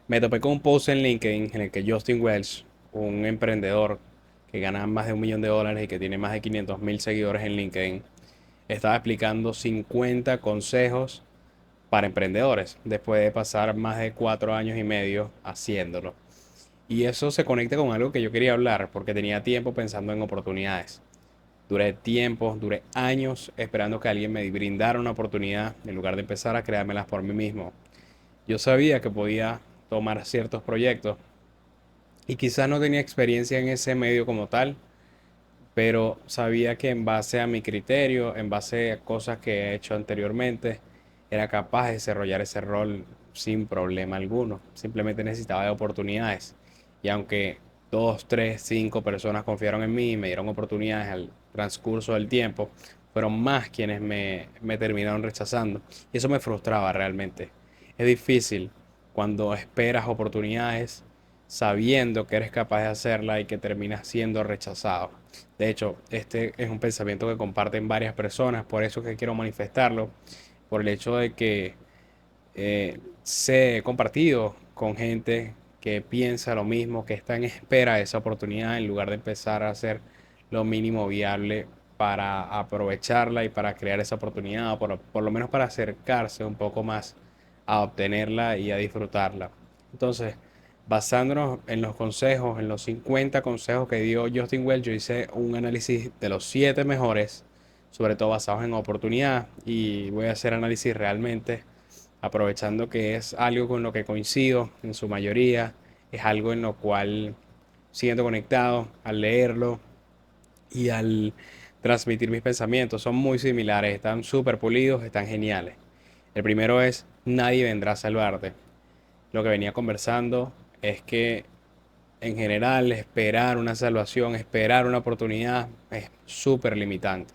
Me topé con un post en LinkedIn en el que Justin Welch, un emprendedor que gana más de $1 millón y que tiene más de 500.000 seguidores en LinkedIn, estaba explicando 50 consejos para emprendedores después de pasar más de 4 años y medio haciéndolo. Y eso se conecta con algo que yo quería hablar porque tenía tiempo pensando en oportunidades. Duré años esperando que alguien me brindara una oportunidad en lugar de empezar a creármelas por mí mismo. Yo sabía que podía tomar ciertos proyectos y quizás no tenía experiencia en ese medio como tal, pero sabía que en base a mi criterio, en base a cosas que he hecho anteriormente, era capaz de desarrollar ese rol sin problema alguno. Simplemente necesitaba de oportunidades. Y aunque dos, tres, cinco personas confiaron en mí y me dieron oportunidades al transcurso del tiempo, fueron más quienes me terminaron rechazando. Y eso me frustraba realmente. Es difícil cuando esperas oportunidades sabiendo que eres capaz de hacerla y que terminas siendo rechazado. De hecho, este es un pensamiento que comparten varias personas, por eso que quiero manifestarlo, por el hecho de que he compartido con gente que piensa lo mismo, que está en espera de esa oportunidad en lugar de empezar a hacer lo mínimo viable para aprovecharla y para crear esa oportunidad, o por lo menos para acercarse un poco más a obtenerla y a disfrutarla. Entonces, basándonos en los consejos, en los 50 consejos que dio Justin Welch, yo hice un análisis de los 7 mejores, sobre todo basados en oportunidad, y voy a hacer análisis realmente aprovechando que es algo con lo que coincido en su mayoría, es algo en lo cual siento conectado al leerlo y al transmitir mis pensamientos. Son muy similares, están súper pulidos, están geniales. El primero es, nadie vendrá a salvarte. Lo que venía conversando es que en general esperar una salvación, esperar una oportunidad es súper limitante.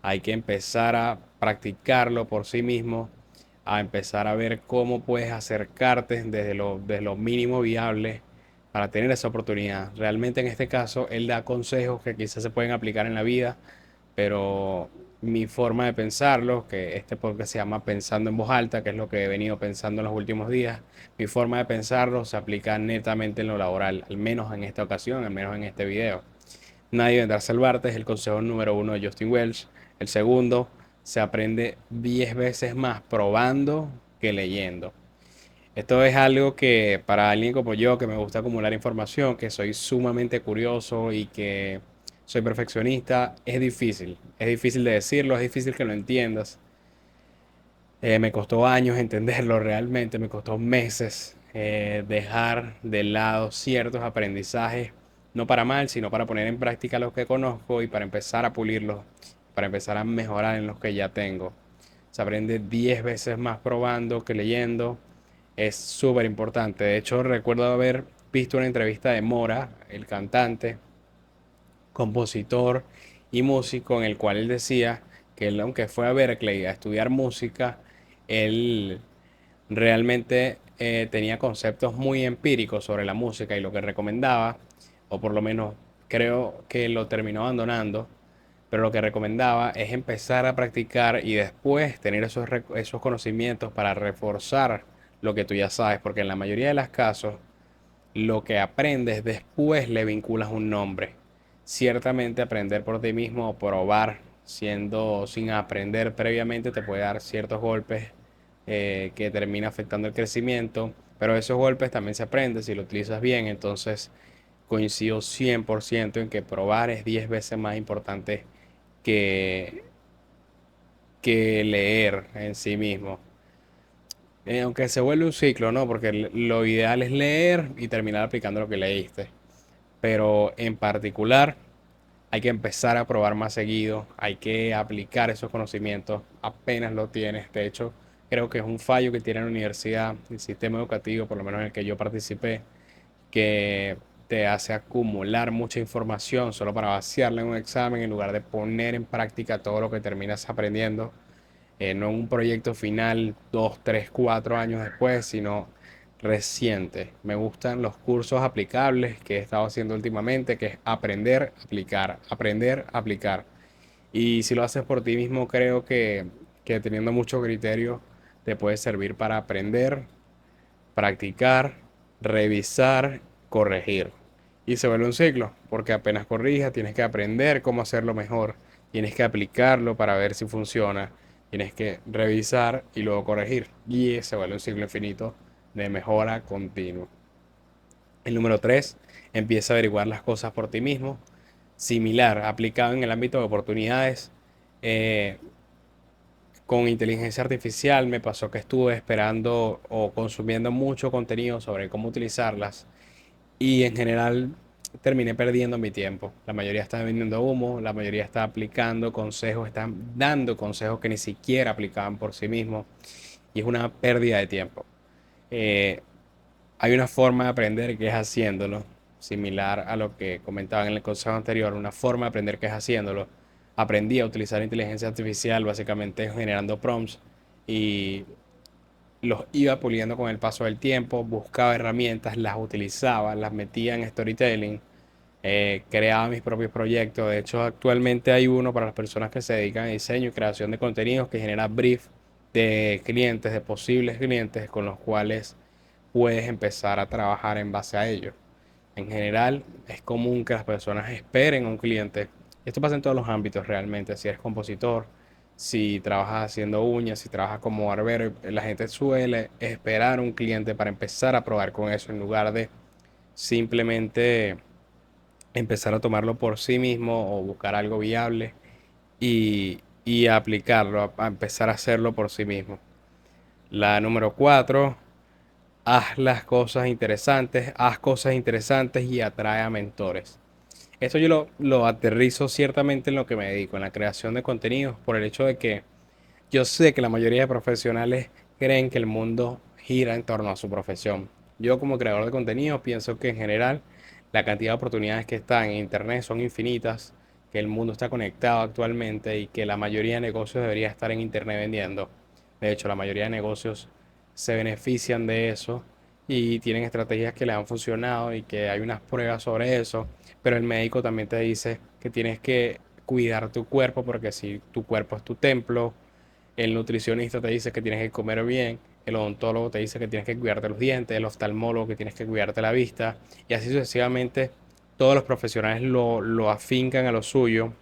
Hay que empezar a practicarlo por sí mismo, a empezar a ver cómo puedes acercarte desde lo mínimo viable para tener esa oportunidad. Realmente en este caso, él da consejos que quizás se pueden aplicar en la vida, pero mi forma de pensarlo, que este podcast se llama Pensando en Voz Alta, que es lo que he venido pensando en los últimos días, mi forma de pensarlo se aplica netamente en lo laboral, al menos en esta ocasión, al menos en este video. Nadie vendrá a salvarte es el consejo número uno de Justin Welch. El segundo, se aprende 10 veces más probando que leyendo. Esto es algo que para alguien como yo, que me gusta acumular información, que soy sumamente curioso y que soy perfeccionista, es difícil. Es difícil de decirlo, es difícil que lo entiendas. Me costó años entenderlo realmente, me costó meses dejar de lado ciertos aprendizajes, no para mal, sino para poner en práctica los que conozco y para empezar a pulirlos, para empezar a mejorar en los que ya tengo. Se aprende 10 veces más probando que leyendo, es súper importante. De hecho, recuerdo haber visto una entrevista de Mora, el cantante, compositor y músico, en el cual él decía que él, aunque fue a Berkeley a estudiar música, él realmente tenía conceptos muy empíricos sobre la música y lo que recomendaba, o por lo menos creo que lo terminó abandonando, pero lo que recomendaba es empezar a practicar y después tener esos conocimientos para reforzar lo que tú ya sabes, porque en la mayoría de los casos lo que aprendes después le vinculas un nombre. Ciertamente aprender por ti mismo o probar siendo sin aprender previamente te puede dar ciertos golpes que termina afectando el crecimiento, pero esos golpes también se aprenden si lo utilizas bien. Entonces coincido 100% en que probar es 10 veces más importante que, que leer en sí mismo. Aunque se vuelve un ciclo, ¿no? Porque lo ideal es leer y terminar aplicando lo que leíste. Pero en particular hay que empezar a probar más seguido, hay que aplicar esos conocimientos apenas lo tienes. De hecho, creo que es un fallo que tiene la universidad, el sistema educativo, por lo menos en el que yo participé, que te hace acumular mucha información solo para vaciarla en un examen en lugar de poner en práctica todo lo que terminas aprendiendo, no en un proyecto final 2, 3, 4 años después, sino reciente. Me gustan los cursos aplicables que he estado haciendo últimamente, que es aprender, aplicar, aprender, aplicar. Y si lo haces por ti mismo, creo que teniendo mucho criterio te puede servir para aprender practicar, revisar, corregir. Y se vuelve un ciclo, porque apenas corrijas tienes que aprender cómo hacerlo mejor, tienes que aplicarlo para ver si funciona, tienes que revisar y luego corregir. Y se vuelve un ciclo infinito de mejora continua. El número 3, empieza a averiguar las cosas por ti mismo. Similar, aplicado en el ámbito de oportunidades. eh, con inteligencia artificial me pasó que estuve esperando o consumiendo mucho contenido sobre cómo utilizarlas y en general terminé perdiendo mi tiempo. La mayoría está vendiendo humo, la mayoría está aplicando consejos, están dando consejos que ni siquiera aplicaban por sí mismos y es una pérdida de tiempo. Eh, Hay una forma de aprender que es haciéndolo, similar a lo que comentaba en el consejo anterior, una forma de aprender que es haciéndolo. Aprendí a utilizar inteligencia artificial básicamente generando prompts y los iba puliendo con el paso del tiempo, buscaba herramientas, las utilizaba, las metía en storytelling, creaba mis propios proyectos. De hecho, actualmente hay uno para las personas que se dedican a diseño y creación de contenidos que genera brief de clientes, de posibles clientes con los cuales puedes empezar a trabajar en base a ello. En general, es común que las personas esperen a un cliente. Esto pasa en todos los ámbitos realmente. Si eres compositor, si trabajas haciendo uñas, si trabajas como barbero, la gente suele esperar a un cliente para empezar a probar con eso en lugar de simplemente empezar a tomarlo por sí mismo o buscar algo viable y aplicarlo, a empezar a hacerlo por sí mismo. La número 4, haz cosas interesantes y atrae a mentores. Esto yo lo aterrizo ciertamente en lo que me dedico, en la creación de contenidos, por el hecho de que yo sé que la mayoría de profesionales creen que el mundo gira en torno a su profesión. Yo como creador de contenido pienso que en general la cantidad de oportunidades que están en Internet son infinitas, que el mundo está conectado actualmente y que la mayoría de negocios debería estar en Internet vendiendo. De hecho, la mayoría de negocios se benefician de eso y tienen estrategias que les han funcionado y que hay unas pruebas sobre eso, pero el médico también te dice que tienes que cuidar tu cuerpo porque si tu cuerpo es tu templo, el nutricionista te dice que tienes que comer bien, el odontólogo te dice que tienes que cuidarte los dientes, el oftalmólogo que tienes que cuidarte la vista, y así sucesivamente todos los profesionales lo afincan a lo suyo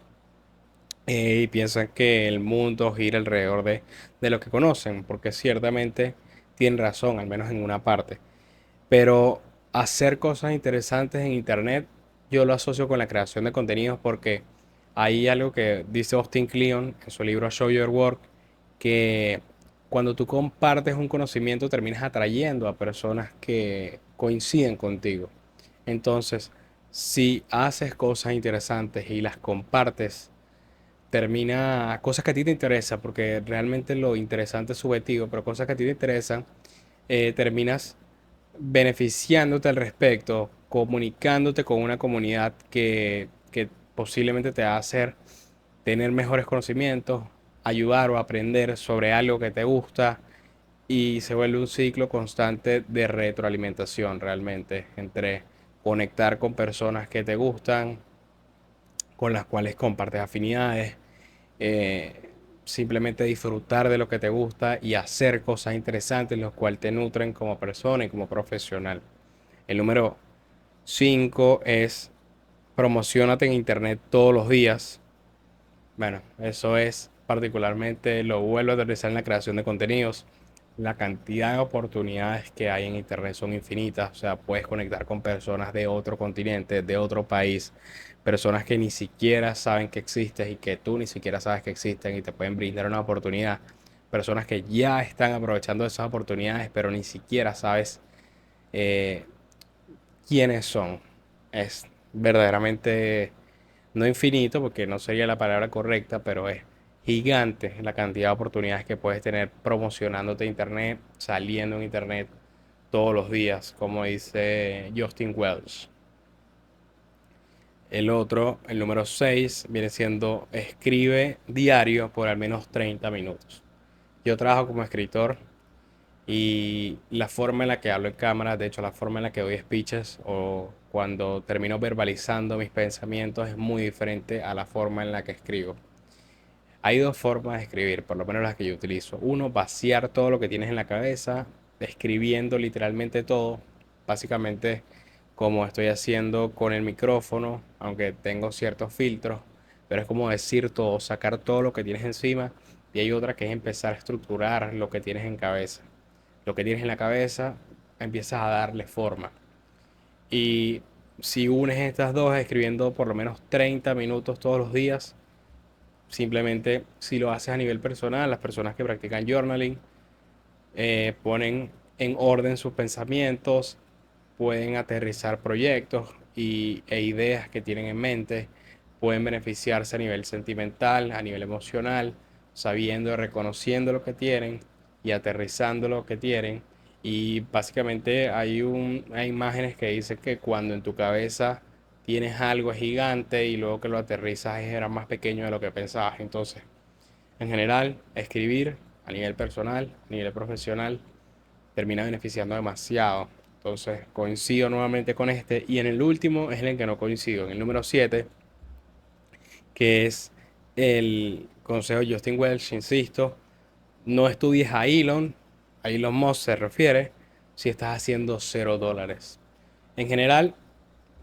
y piensan que el mundo gira alrededor de lo que conocen, porque ciertamente tienen razón, al menos en una parte. Pero hacer cosas interesantes en Internet, yo lo asocio con la creación de contenidos porque hay algo que dice Austin Kleon en su libro Show Your Work, que cuando tú compartes un conocimiento terminas atrayendo a personas que coinciden contigo. Entonces, si haces cosas interesantes y las compartes, termina cosas que a ti te interesan, porque realmente lo interesante es subjetivo, pero cosas que a ti te interesan, terminas beneficiándote al respecto, comunicándote con una comunidad que posiblemente te va a hacer tener mejores conocimientos, ayudar o aprender sobre algo que te gusta y se vuelve un ciclo constante de retroalimentación realmente entre conectar con personas que te gustan, con las cuales compartes afinidades, simplemente disfrutar de lo que te gusta y hacer cosas interesantes, los cuales te nutren como persona y como profesional. El número 5 es promocionate en internet todos los días. Bueno, eso es particularmente, lo vuelvo a aterrizar en la creación de contenidos. La cantidad de oportunidades que hay en internet son infinitas. O sea, puedes conectar con personas de otro continente, de otro país, personas que ni siquiera saben que existes y que tú ni siquiera sabes que existen y te pueden brindar una oportunidad. Personas que ya están aprovechando esas oportunidades, pero ni siquiera sabes eh, quiénes son. Es verdaderamente no infinito, porque no sería la palabra correcta, pero es gigante la cantidad de oportunidades que puedes tener promocionándote internet, saliendo en internet todos los días, como dice Justin Welsh. El otro, el número 6 viene siendo escribe diario por al menos 30 minutos. Yo trabajo como escritor y la forma en la que hablo en cámara, de hecho la forma en la que doy speeches o cuando termino verbalizando mis pensamientos es muy diferente a la forma en la que escribo. Hay dos formas de escribir, por lo menos las que yo utilizo. Uno, vaciar todo lo que tienes en la cabeza escribiendo literalmente todo, básicamente como estoy haciendo con el micrófono, aunque tengo ciertos filtros, pero es como decir todo, sacar todo lo que tienes encima. Y hay otra que es empezar a estructurar lo que tienes en cabeza. Lo que tienes en la cabeza, empiezas a darle forma. Y si unes estas dos escribiendo por lo menos 30 minutos todos los días, simplemente si lo haces a nivel personal, las personas que practican journaling ponen en orden sus pensamientos, pueden aterrizar proyectos e ideas que tienen en mente, pueden beneficiarse a nivel sentimental, a nivel emocional, sabiendo, reconociendo lo que tienen y aterrizando lo que tienen. Y básicamente hay imágenes que dicen que cuando en tu cabeza tienes algo gigante y luego que lo aterrizas era más pequeño de lo que pensabas. Entonces, en general, escribir a nivel personal, a nivel profesional, termina beneficiando demasiado. Entonces coincido nuevamente con este. Y en el último es en el que no coincido, en el número 7 que es el consejo de Justin Welch, insisto, no estudies a Elon Musk se refiere, si estás haciendo $0. En general,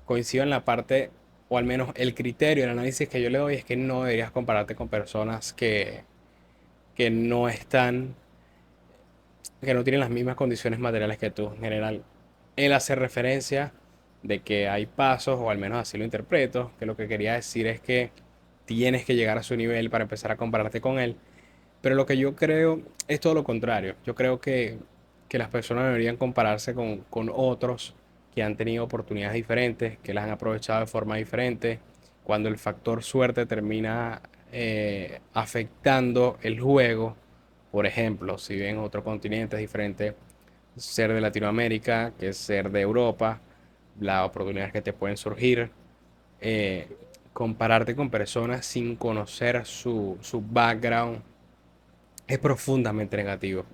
coincido en la parte, o al menos el criterio, el análisis que yo le doy es que no deberías compararte con personas que no están que no tienen las mismas condiciones materiales que tú. En general, él hace referencia de que hay pasos, o al menos así lo interpreto, que lo que quería decir es que tienes que llegar a su nivel para empezar a compararte con él. Pero lo que yo creo es todo lo contrario. Yo creo que las personas deberían compararse con otros que han tenido oportunidades diferentes, que las han aprovechado de forma diferente. Cuando el factor suerte termina afectando el juego, por ejemplo, si ven otro continente es diferente ser de Latinoamérica que ser de Europa, las oportunidades que te pueden surgir, eh, compararte con personas sin conocer su background es profundamente negativo.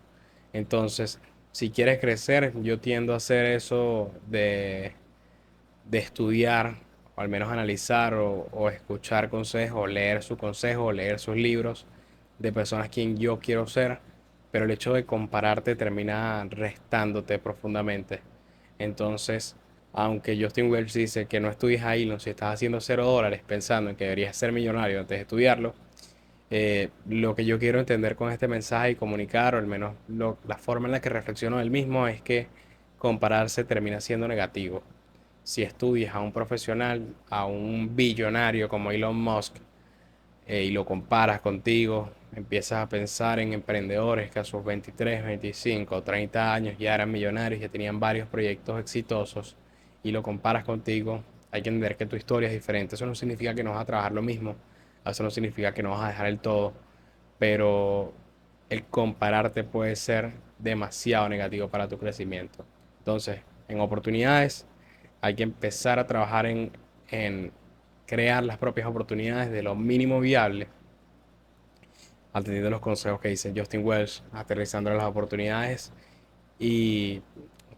Entonces, si quieres crecer, yo tiendo a hacer eso de estudiar, o al menos analizar o escuchar consejos, o leer sus consejos, o leer sus libros de personas quien yo quiero ser, pero el hecho de compararte termina restándote profundamente. Entonces, aunque Justin Welch dice que no estudies a Elon si estás haciendo $0 pensando en que deberías ser millonario antes de estudiarlo, lo que yo quiero entender con este mensaje y comunicar, o al menos la forma en la que reflexiono del mismo, es que compararse termina siendo negativo. Si estudias a un profesional, a un billonario como Elon Musk, y lo comparas contigo, empiezas a pensar en emprendedores que a sus 23, 25, 30 años ya eran millonarios, ya tenían varios proyectos exitosos, y lo comparas contigo, hay que entender que tu historia es diferente. Eso no significa que no vas a trabajar lo mismo, eso no significa que no vas a dejar el todo, pero el compararte puede ser demasiado negativo para tu crecimiento. Entonces, en oportunidades, hay que empezar a trabajar en crear las propias oportunidades de lo mínimo viable, atendiendo los consejos que dice Justin Welch, aterrizando las oportunidades. Y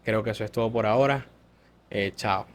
creo que eso es todo por ahora. Chao.